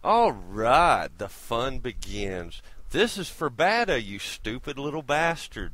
All right, the fun begins. This is for Badda, you stupid little bastard.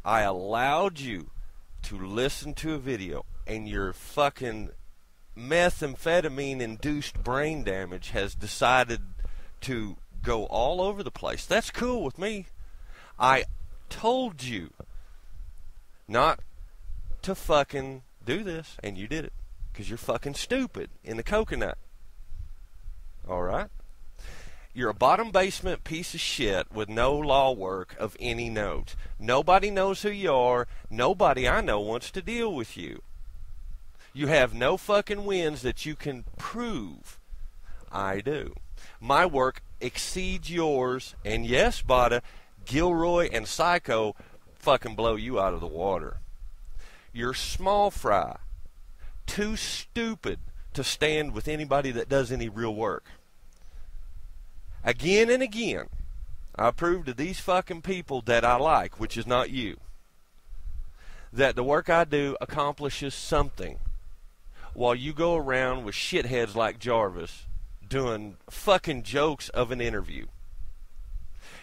I allowed you to listen to a video, and your fucking methamphetamine-induced brain damage has decided to go all over the place. That's cool with me. I told you not to fucking do this, and you did it. Because you're fucking stupid in the coconut. Alright? You're a bottom basement piece of shit with no law work of any note. Nobody knows who you are. Nobody I know wants to deal with you. You have no fucking wins that you can prove. I do. My work exceeds yours. And yes, Badda, Gilroy and Psycho fucking blow you out of the water. You're small fry. Too stupid to stand with anybody that does any real work. Again and again, I prove to these fucking people that I like, which is not you, that the work I do accomplishes something, while you go around with shitheads like Jarvis doing fucking jokes of an interview.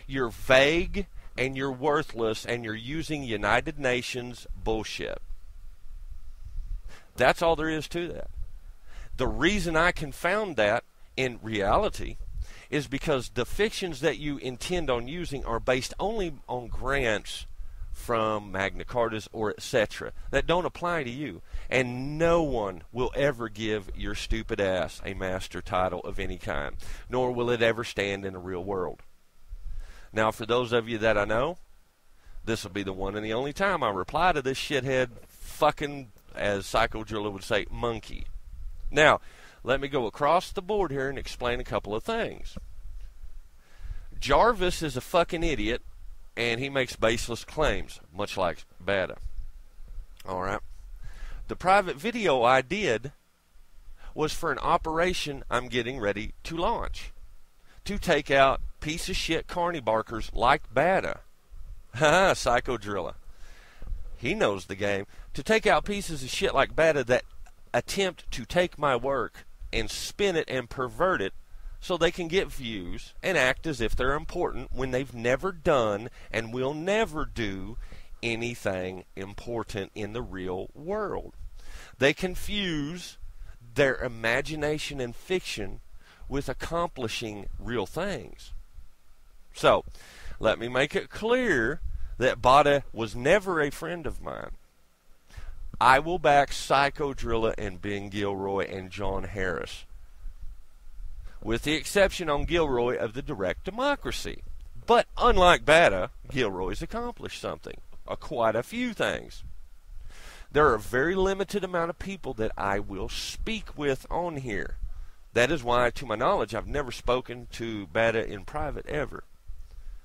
You're vague and you're worthless and you're using United Nations bullshit. That's all there is to that. The reason I confound that in reality is because the fictions that you intend on using are based only on grants from Magna Cartas or etc. that don't apply to you. And no one will ever give your stupid ass a master title of any kind, nor will it ever stand in the real world. Now, for those of you that I know, this will be the one and the only time I reply to this shithead fucking, as Psychodrilla would say, monkey. Now, let me go across the board here and explain a couple of things. Jarvis is a fucking idiot, and he makes baseless claims, much like Badda. Alright? The private video I did was for an operation I'm getting ready to launch, to take out piece of shit carny barkers like Badda. Haha, Psychodrilla. He knows the game. To take out pieces of shit like Badda that attempt to take my work and spin it and pervert it so they can get views and act as if they're important when they've never done and will never do anything important in the real world. They confuse their imagination and fiction with accomplishing real things. So, let me make it clear that Badda was never a friend of mine. I will back Psychodrilla and Ben Gilroy and John Harris, with the exception on Gilroy of the direct democracy. But unlike Badda, Gilroy's accomplished something, quite a few things. There are a very limited amount of people that I will speak with on here. That is why, to my knowledge, I've never spoken to Badda in private ever.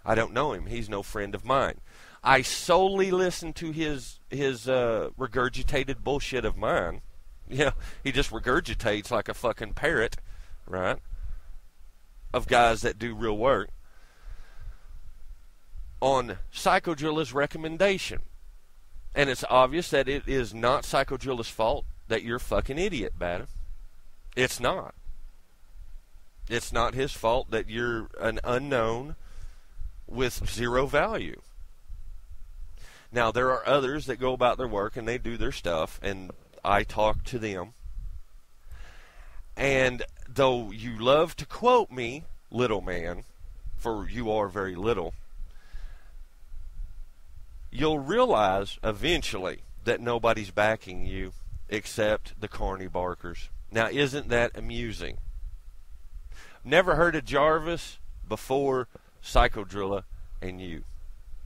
I don't know him. He's no friend of mine. I solely listen to his regurgitated bullshit of mine. Yeah, he just regurgitates like a fucking parrot, right? Of guys that do real work. On Psychodrilla's recommendation. And it's obvious that it is not Psychodrilla's fault that you're a fucking idiot, Badda. It's not. It's not his fault that you're an unknown with zero value. Now, there are others that go about their work and they do their stuff, and I talk to them. And though you love to quote me, little man, for you are very little, you'll realize eventually that nobody's backing you except the carny barkers. Now, isn't that amusing? Never heard of Jarvis before Psychodrilla and you.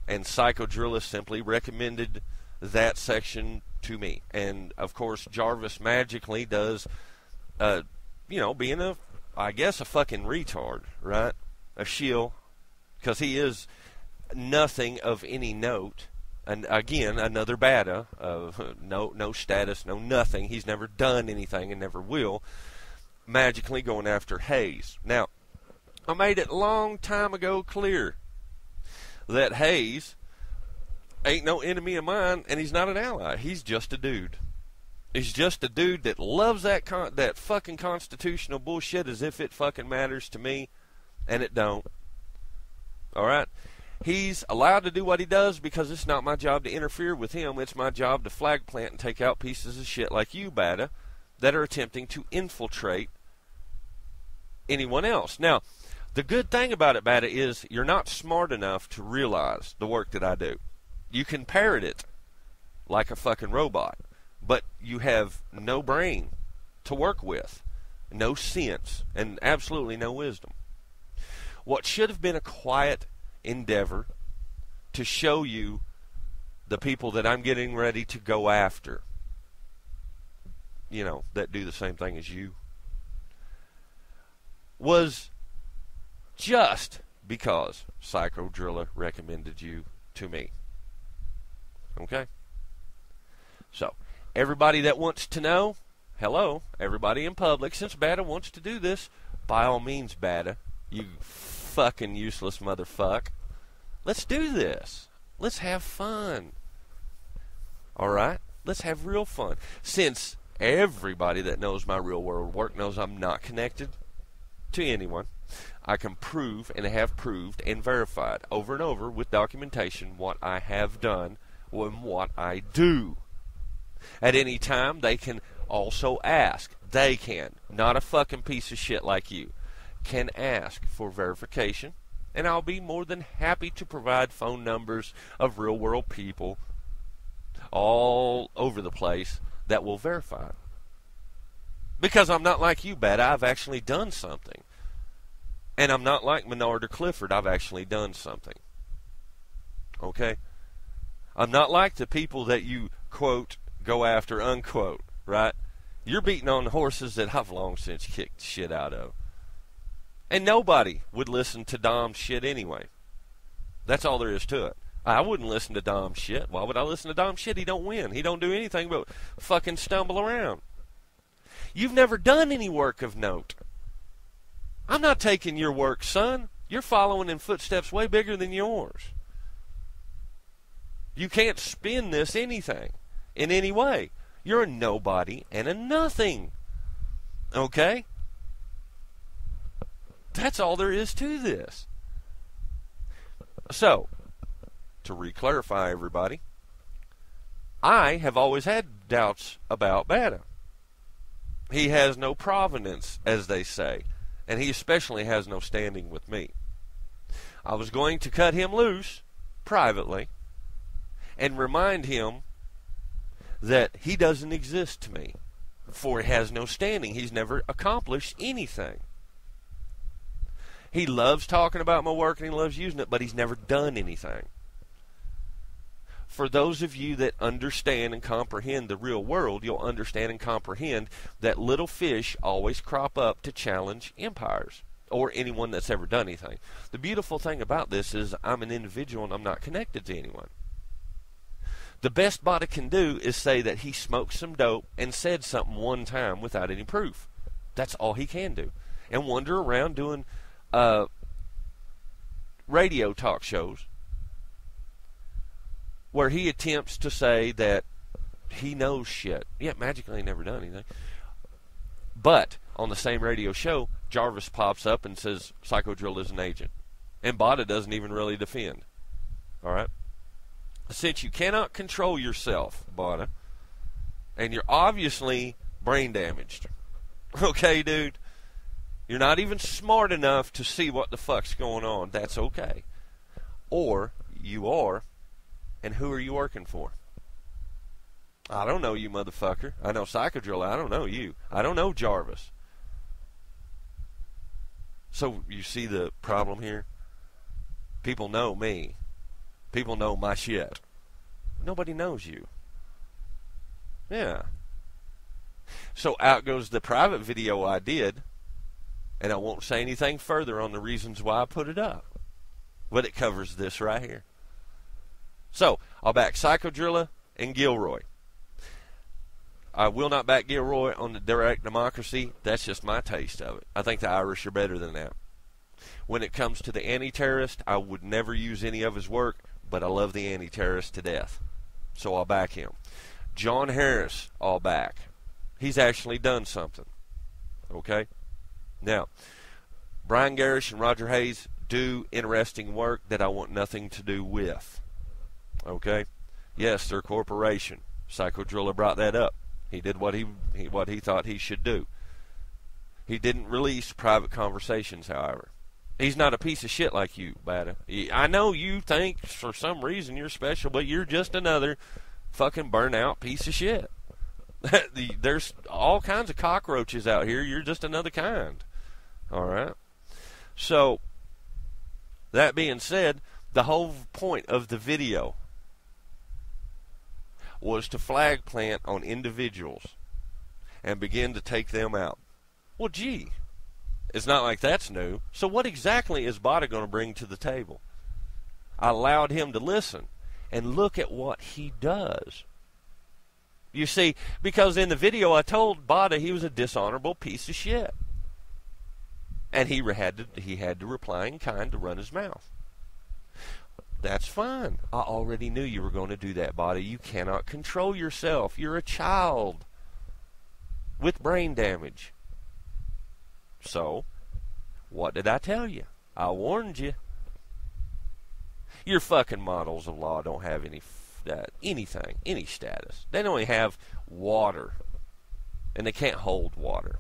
And Psychodrilla simply recommended that section to me. And, of course, Jarvis magically does, being I guess, a fucking retard, right? A shill. Because he is nothing of any note. And, again, another Badda. No status, no nothing. He's never done anything and never will. Magically going after Hayes. Now, I made it a long time ago clear that Hayes ain't no enemy of mine, and he's not an ally. He's just a dude. is just a dude that loves that fucking constitutional bullshit as if it fucking matters to me, and it don't. All right? He's allowed to do what he does because it's not my job to interfere with him. It's my job to flag plant and take out pieces of shit like you, Badda, that are attempting to infiltrate anyone else. Now, the good thing about it, Badda, is you're not smart enough to realize the work that I do. You can parrot it like a fucking robot, but you have no brain to work with, no sense, and absolutely no wisdom. What should have been a quiet endeavor to show you the people that I'm getting ready to go after, you know, that do the same thing as you, was just because Psychodrilla recommended you to me. Okay? So, everybody that wants to know, hello, everybody in public, since Badda wants to do this, by all means, Badda, you fucking useless motherfucker, let's do this. Let's have fun. Alright? Let's have real fun. Since everybody that knows my real world work knows I'm not connected to anyone, I can prove and have proved and verified over and over with documentation what I have done and what I do. At any time, they can also ask. They can, not a fucking piece of shit like you, can ask for verification, and I'll be more than happy to provide phone numbers of real world people all over the place that will verify it. Because I'm not like you, Badda. I've actually done something. And I'm not like Menard or Clifford. I've actually done something. Okay? I'm not like the people that you, quote, go after, unquote, right? You're beating on horses that I've long since kicked the shit out of. And nobody would listen to Dom's shit anyway. That's all there is to it. I wouldn't listen to Dom's shit. Why would I listen to Dom's shit? He don't win. He don't do anything but fucking stumble around. You've never done any work of note. I'm not taking your work, son. You're following in footsteps way bigger than yours. You can't spin this anything in any way. You're a nobody and a nothing. Okay? That's all there is to this. So, to re-clarify everybody, I have always had doubts about Badda. He has no provenance, as they say, and he especially has no standing with me. I was going to cut him loose privately and remind him that he doesn't exist to me, for he has no standing. He's never accomplished anything. He loves talking about my work and he loves using it, but he's never done anything. For those of you that understand and comprehend the real world, you'll understand and comprehend that little fish always crop up to challenge empires or anyone that's ever done anything. The beautiful thing about this is I'm an individual and I'm not connected to anyone. The best Badda can do is say that he smoked some dope and said something one time without any proof. That's all he can do. And wander around doing radio talk shows where he attempts to say that he knows shit. Yeah, magically he never done anything. But on the same radio show, Jarvis pops up and says Psychodrilla is an agent. And Badda doesn't even really defend. Alright? Since you cannot control yourself, Badda, and you're obviously brain damaged. Okay, dude? You're not even smart enough to see what the fuck's going on. That's okay. Or you are, and who are you working for? I don't know you, motherfucker. I know Psychodrilla. I don't know you. I don't know Jarvis. So you see the problem here? People know me. People know my shit. Nobody knows you. Yeah. So out goes the private video I did. And I won't say anything further on the reasons why I put it up. But it covers this right here. So, I'll back Psychodrilla and Gilroy. I will not back Gilroy on the direct democracy. That's just my taste of it. I think the Irish are better than that. When it comes to the anti-terrorist, I would never use any of his work, but I love the anti-terrorist to death. So I'll back him. John Harris, I'll back. He's actually done something. Okay? Now, Brian Garish and Roger Hayes do interesting work that I want nothing to do with. Okay? Yes, they're a corporation. Psychodrilla brought that up. He did what he thought he should do. He didn't release private conversations, however. He's not a piece of shit like you, Badda. I know you think for some reason you're special, but you're just another fucking burnout piece of shit. There's all kinds of cockroaches out here. You're just another kind. All right? So, that being said, the whole point of the video was to flag plant on individuals and begin to take them out. Well, gee, it's not like that's new. So what exactly is Badda going to bring to the table? I allowed him to listen and look at what he does. You see, because in the video I told Badda he was a dishonorable piece of shit. And he had to reply in kind to run his mouth. That's fine. I already knew you were going to do that, Badda. You cannot control yourself. You're a child with brain damage. So, what did I tell you? I warned you. Your fucking models of law don't have anything, any status. They only have water. And they can't hold water.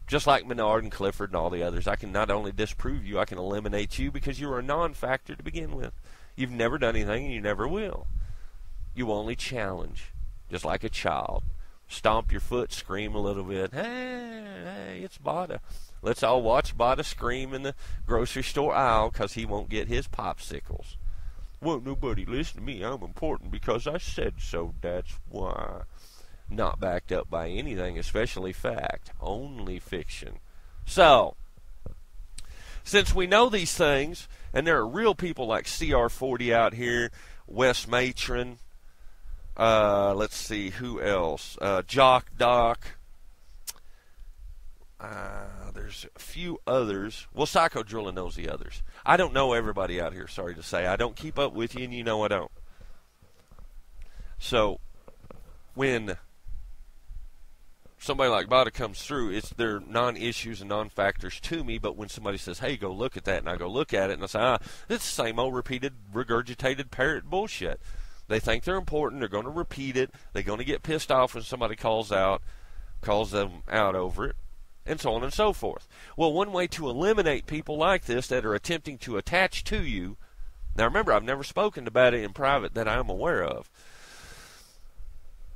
Just like Menard and Clifford and all the others, I can not only disprove you, I can eliminate you because you were a non-factor to begin with. You've never done anything and you never will. You only challenge, just like a child. Stomp your foot, scream a little bit. Hey, it's Badda. Let's all watch Badda scream in the grocery store aisle because he won't get his popsicles. Won't nobody listen to me. I'm important because I said so. That's why. Not backed up by anything, especially fact. Only fiction. So, since we know these things, and there are real people like CR40 out here, Wes Matron, let's see, who else? Jock Doc. There's a few others. Well, Psychodrilla knows the others. I don't know everybody out here, sorry to say. I don't keep up with you, and you know I don't. So, when somebody like Badda comes through, they're non-issues and non-factors to me, but when somebody says, hey, go look at that, and I go look at it, and I say, it's the same old repeated, regurgitated parrot bullshit. They think they're important, they're going to repeat it, they're going to get pissed off when somebody calls them out over it, and so on and so forth. Well, one way to eliminate people like this that are attempting to attach to you, now remember, I've never spoken to Badda in private that I'm aware of.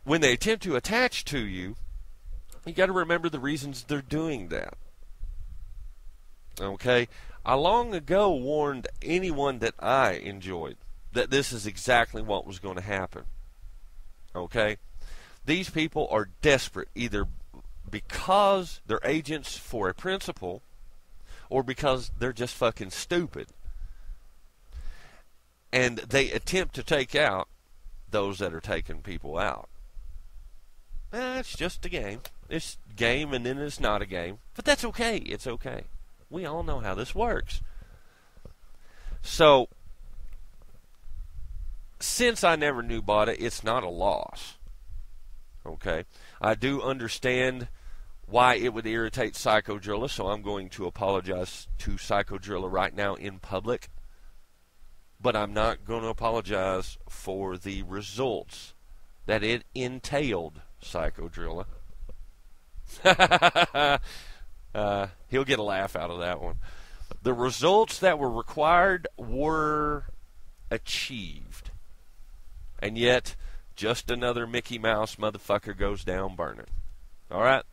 When they attempt to attach to you, you got to remember the reasons they're doing that. Okay? I long ago warned anyone that I enjoyed that this is exactly what was going to happen. Okay? These people are desperate, either because they're agents for a principal or because they're just fucking stupid. And they attempt to take out those that are taking people out. It's just a game. It's a game and then it's not a game. But that's okay. It's okay. We all know how this works. So, since I never knew Badda, it's not a loss. Okay? I do understand why it would irritate Psychodrilla, so I'm going to apologize to Psychodrilla right now in public. But I'm not going to apologize for the results that it entailed, Psychodrilla. He'll get a laugh out of that one. The results that were required were achieved. And yet, just another Mickey Mouse motherfucker goes down burning. Alright?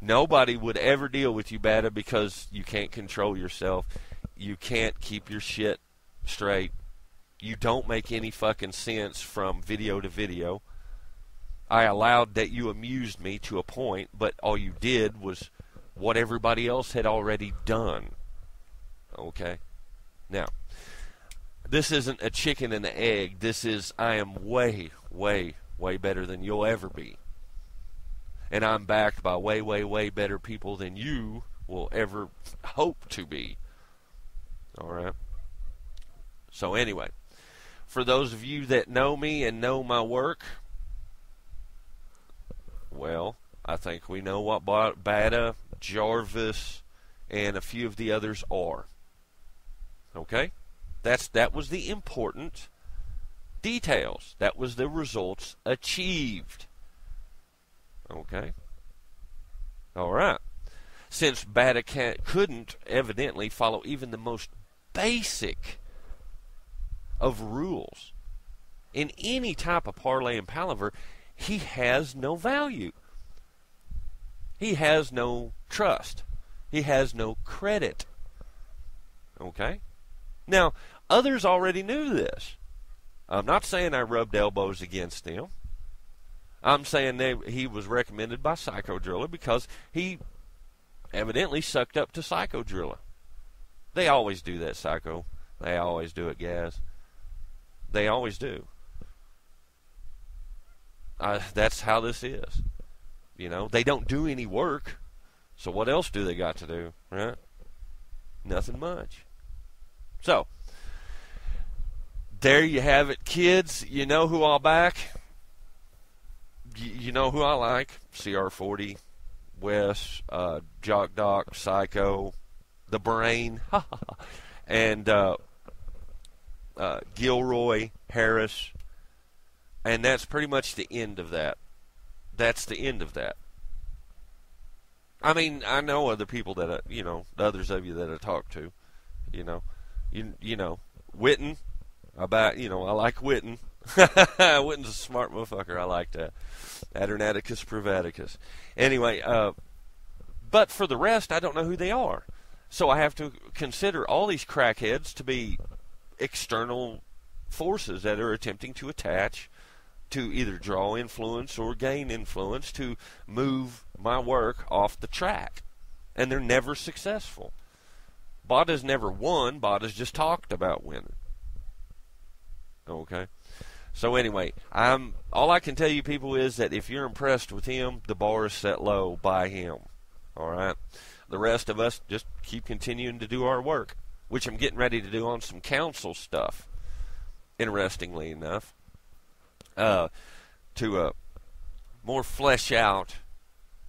Nobody would ever deal with you, Badda, because you can't control yourself. You can't keep your shit straight. You don't make any fucking sense from video to video. I allowed that you amused me to a point, but all you did was what everybody else had already done. Okay? Now, this isn't a chicken and an egg. This is, I am way, way, way better than you'll ever be. And I'm backed by way, way, way better people than you will ever hope to be. Alright? So anyway, for those of you that know me and know my work, Well, I think we know what Badda, Jarvis, and a few of the others are. Okay? That was the important details. That was the results achieved. Okay? All right. Since Badda couldn't evidently follow even the most basic of rules in any type of parlay and palaver, he has no value. He has no trust. He has no credit. Okay? Now, others already knew this. I'm not saying I rubbed elbows against them. I'm saying he was recommended by Psychodrilla because he evidently sucked up to Psychodrilla. They always do that, Psycho. They always do it, Gaz. They always do. That's how this is. You know, they don't do any work, so what else do they got to do, right? Nothing much. So, there you have it, kids. You know who I'll back. You know who I like. CR40, Wes, Jock Doc, Psycho, The Brain, and Gilroy, Harris. And that's pretty much the end of that. That's the end of that. I mean, I know other people that, others of you that I talk to, you know, Witten, I like Witten. Witten's a smart motherfucker. I like that. Adernaticus privaticus. Anyway, but for the rest, I don't know who they are. So I have to consider all these crackheads to be external forces that are attempting to attach to either draw influence or gain influence to move my work off the track. And they're never successful. Badda's never won. Badda's just talked about winning. Okay? So anyway, all I can tell you people is that if you're impressed with him, the bar is set low by him. All right? The rest of us just keep continuing to do our work, which I'm getting ready to do on some council stuff, interestingly enough. To more flesh out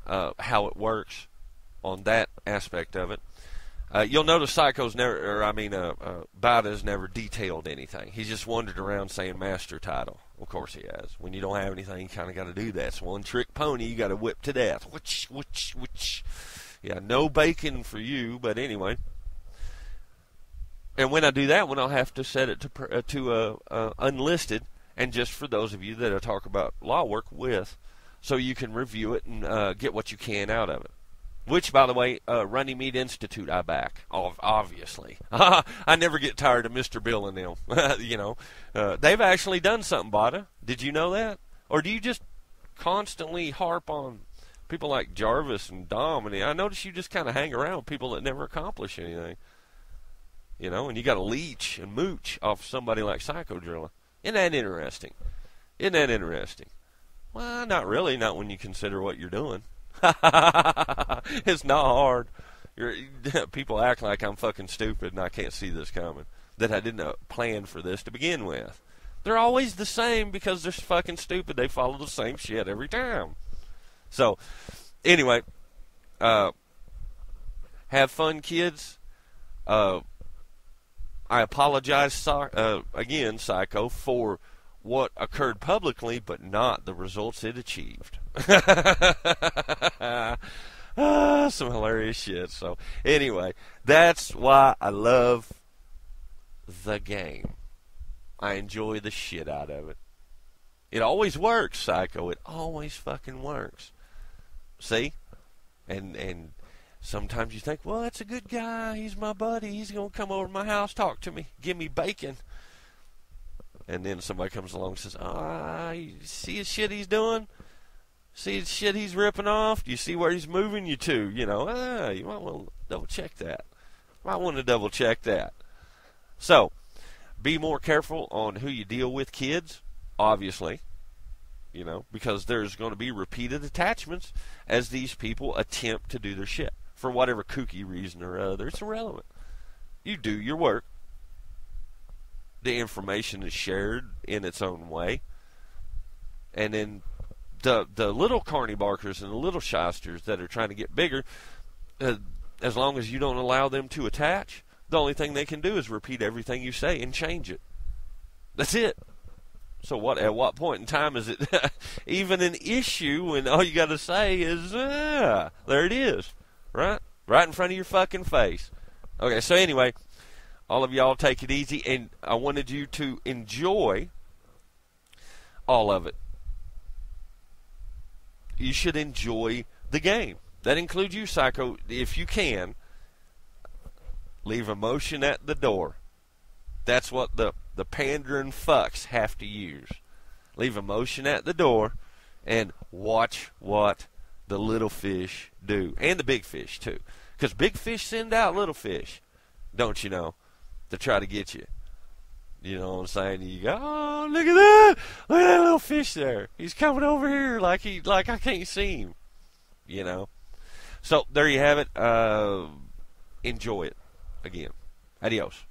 how it works on that aspect of it. You'll notice Badda's never detailed anything. He's just wandered around saying master title. Of course he has. When you don't have anything, you kind of got to do that. It's one trick pony. You got to whip to death. Which. Yeah, no bacon for you. But anyway. And when I do that one, I'll have to set it to unlisted. And just for those of you that I talk about law work with, so you can review it and get what you can out of it. Which, by the way, Running Meat Institute I back, obviously. I never get tired of Mr. Bill and them. They've actually done something, Badda. Did you know that? Or do you just constantly harp on people like Jarvis and Dom? And I notice you just kind of hang around with people that never accomplish anything. And you got to leech and mooch off somebody like Psychodrilla. Isn't that interesting? Well, not really. Not when you consider what you're doing. It's not hard. People act like I'm fucking stupid and I can't see this coming. That I didn't plan for this to begin with. They're always the same because they're fucking stupid. They follow the same shit every time. So, anyway, have fun, kids. I apologize again, Psycho, for what occurred publicly, but not the results it achieved. Some hilarious shit. So, anyway, that's why I love the game. I enjoy the shit out of it. It always works, Psycho. It always fucking works. See? And sometimes you think, well, that's a good guy. He's my buddy. He's going to come over to my house, talk to me, give me bacon. And then somebody comes along and says, you see the shit he's doing? See the shit he's ripping off? Do you see where he's moving you to? You might want to double check that. So, be more careful on who you deal with, kids, obviously. Because there's going to be repeated attachments as these people attempt to do their shit. For whatever kooky reason or other, it's irrelevant. You do your work. The information is shared in its own way. And then the little carny barkers and the little shysters that are trying to get bigger, as long as you don't allow them to attach, the only thing they can do is repeat everything you say and change it. That's it. So at what point in time is it even an issue when all you got to say is, there it is, right? Right in front of your fucking face. Okay, so anyway, all of y'all take it easy, and I wanted you to enjoy all of it. You should enjoy the game. That includes you, Psycho. If you can, leave emotion at the door. That's what the pandering fucks have to use. Leave emotion at the door and watch what the little fish do. And the big fish, too. Because big fish send out little fish, don't you know, to try to get you. You know what I'm saying? You go, oh, look at that. Look at that little fish there. He's coming over here like I can't see him. You know? So, there you have it. Enjoy it. Again. Adios.